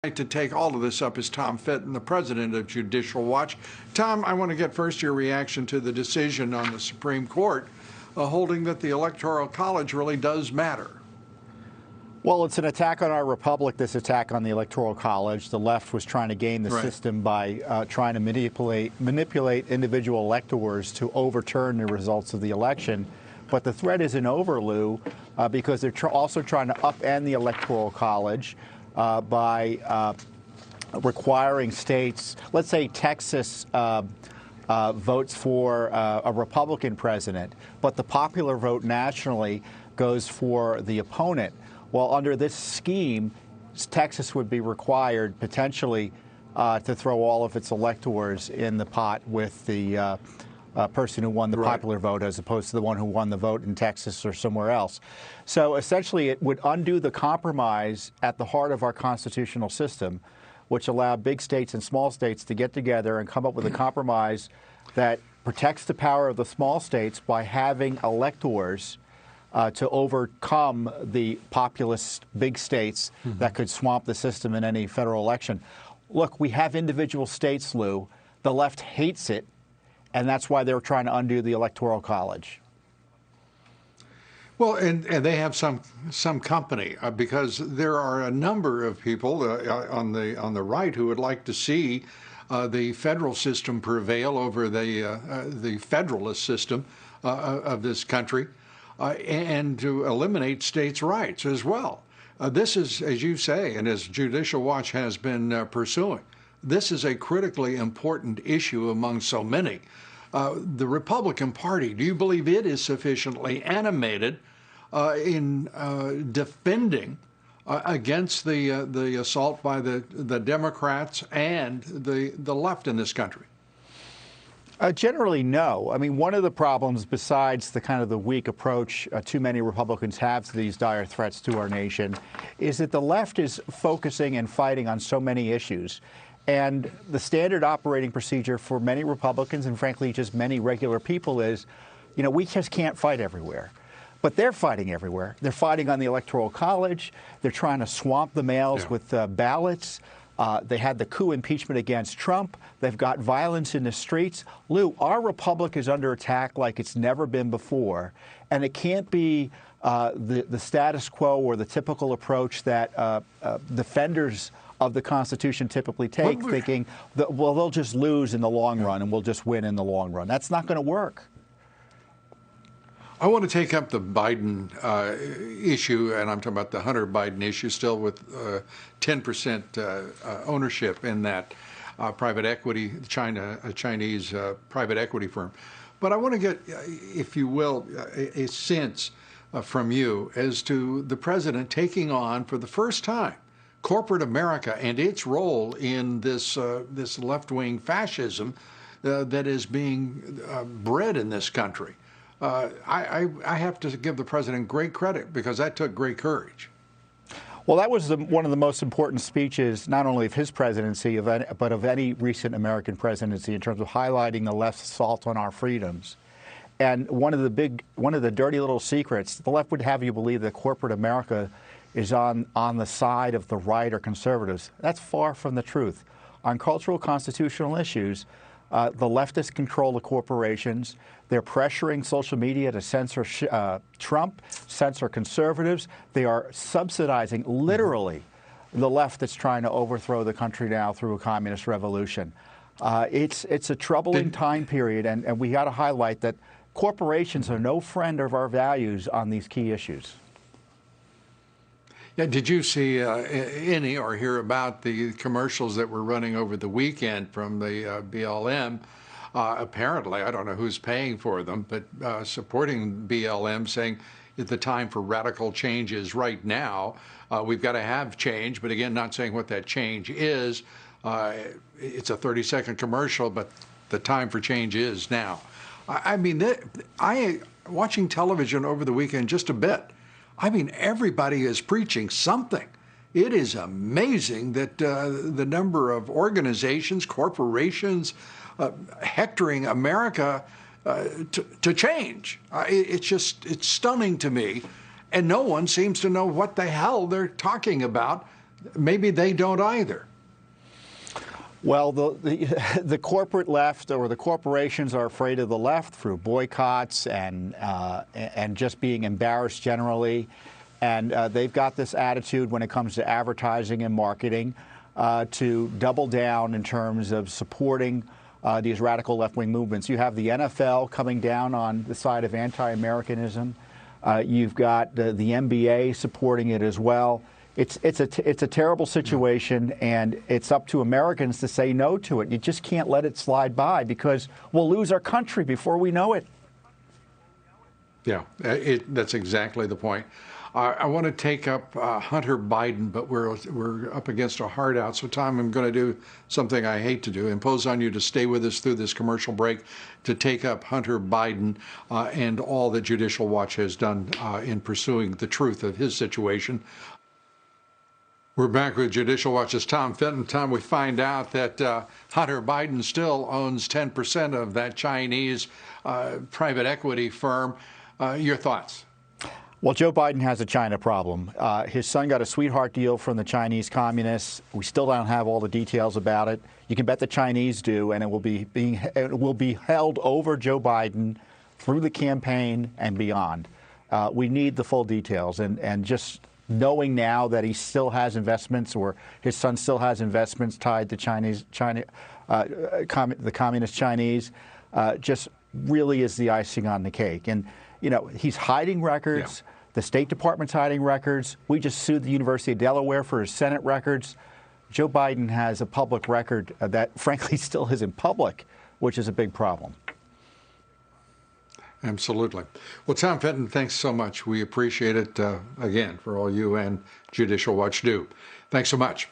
To take all of this up is Tom Fitton, the president of Judicial Watch. Tom, I want to get first your reaction to the decision on the Supreme Court holding that the Electoral College really does matter. Well, it's an attack on our republic, this attack on the Electoral College. The left was trying to game the system by trying to manipulate individual electors to overturn the results of the election. But the threat isn't over, Lou, because they're also trying to upend the Electoral College by requiring states, let's say Texas votes for a Republican president, but the popular vote nationally goes for the opponent. Well, under this scheme, Texas would be required potentially to throw all of its electors in the pot with the person who won the popular vote as opposed to the one who won the vote in Texas or somewhere else. So essentially it would undo the compromise at the heart of our constitutional system, which allowed big states and small states to get together and come up with a compromise that protects the power of the small states by having electors to overcome the populist big states that could swamp the system in any federal election. Look, we have individual states, Lou. The left hates it. And that's why they're trying to undo the Electoral College. Well, and they have some company because there are a number of people on the right who would like to see the federal system prevail over the federalist system of this country and to eliminate states' rights as well. This is, as you say, and as Judicial Watch has been pursuing, this is a critically important issue among so many. The Republican Party, do you believe it is sufficiently animated in defending against the assault by the Democrats and the left in this country? Generally, no. I mean, one of the problems, besides the kind of the weak approach too many Republicans have to these dire threats to our nation, is that the left is focusing and fighting on so many issues. And the standard operating procedure for many Republicans and, frankly, just many regular people is, you know, we just can't fight everywhere. But they're fighting everywhere. They're fighting on the Electoral College. They're trying to swamp the mails with ballots. They had the coup impeachment against Trump. They've got violence in the streets. Lou, our republic is under attack like it's never been before. And it can't be the status quo or the typical approach that defenders of the Constitution typically take, thinking that, well, they'll just lose in the long run and we'll just win in the long run. That's not going to work. I want to take up the Biden issue, and I'm talking about the Hunter Biden issue, still with 10% ownership in that private equity, Chinese private equity firm. But I want to get, if you will, a sense from you as to the president taking on, for the first time, corporate America and its role in this this left-wing fascism that is being bred in this country. I have to give the president great credit because that took great courage. Well, that was one of the most important speeches, not only of his presidency, but of any recent American presidency in terms of highlighting the left's assault on our freedoms. And one of the dirty little secrets, the left would have you believe that corporate America is on the side of the right or conservatives. That's far from the truth. On cultural constitutional issues, the leftists control the corporations. They're pressuring social media to censor Trump, censor conservatives. They are subsidizing, literally, the left that's trying to overthrow the country now through a communist revolution. It's a troubling time period, and we got to highlight that corporations are no friend of our values on these key issues. Yeah, did you see any or hear about the commercials that were running over the weekend from the BLM? Apparently, I don't know who's paying for them, but supporting BLM, saying the time for radical change is right now. We've got to have change, but again, not saying what that change is. It's a 30-second commercial, but the time for change is now. I mean, watching television over the weekend just a bit. I mean, everybody is preaching something. It is amazing that the number of organizations, corporations, hectoring America to change. It's stunning to me. And no one seems to know what the hell they're talking about maybe they don't either. Well, the corporate left or the corporations are afraid of the left through boycotts and just being embarrassed generally. And they've got this attitude when it comes to advertising and marketing to double down in terms of supporting these radical left-wing movements. You have the NFL coming down on the side of anti-Americanism. You've got the NBA supporting it as well. It's a terrible situation, and it's up to Americans to say no to it. You just can't let it slide by because we'll lose our country before we know it. Yeah, that's exactly the point. I want to take up Hunter Biden, but we're up against a hard out. So, Tom, I'm going to do something I hate to do, impose on you to stay with us through this commercial break to take up Hunter Biden and all that Judicial Watch has done in pursuing the truth of his situation. We're back with Judicial Watch's Tom Fitton. Tom, we find out that Hunter Biden still owns 10% of that Chinese private equity firm. Your thoughts? Well, Joe Biden has a China problem. His son got a sweetheart deal from the Chinese communists. We still don't have all the details about it. You can bet the Chinese do, and it will be held over Joe Biden through the campaign and beyond. We need the full details, and just knowing now that he still has investments, or his son still has investments tied to the communist Chinese, just really is the icing on the cake. And he's hiding records. Yeah. The State Department's hiding records. We just sued the University of Delaware for his Senate records. Joe Biden has a public record that, frankly, still isn't public, which is a big problem. Absolutely. Well, Tom Fitton, thanks so much. We appreciate it, again, for all you and Judicial Watch do. Thanks so much.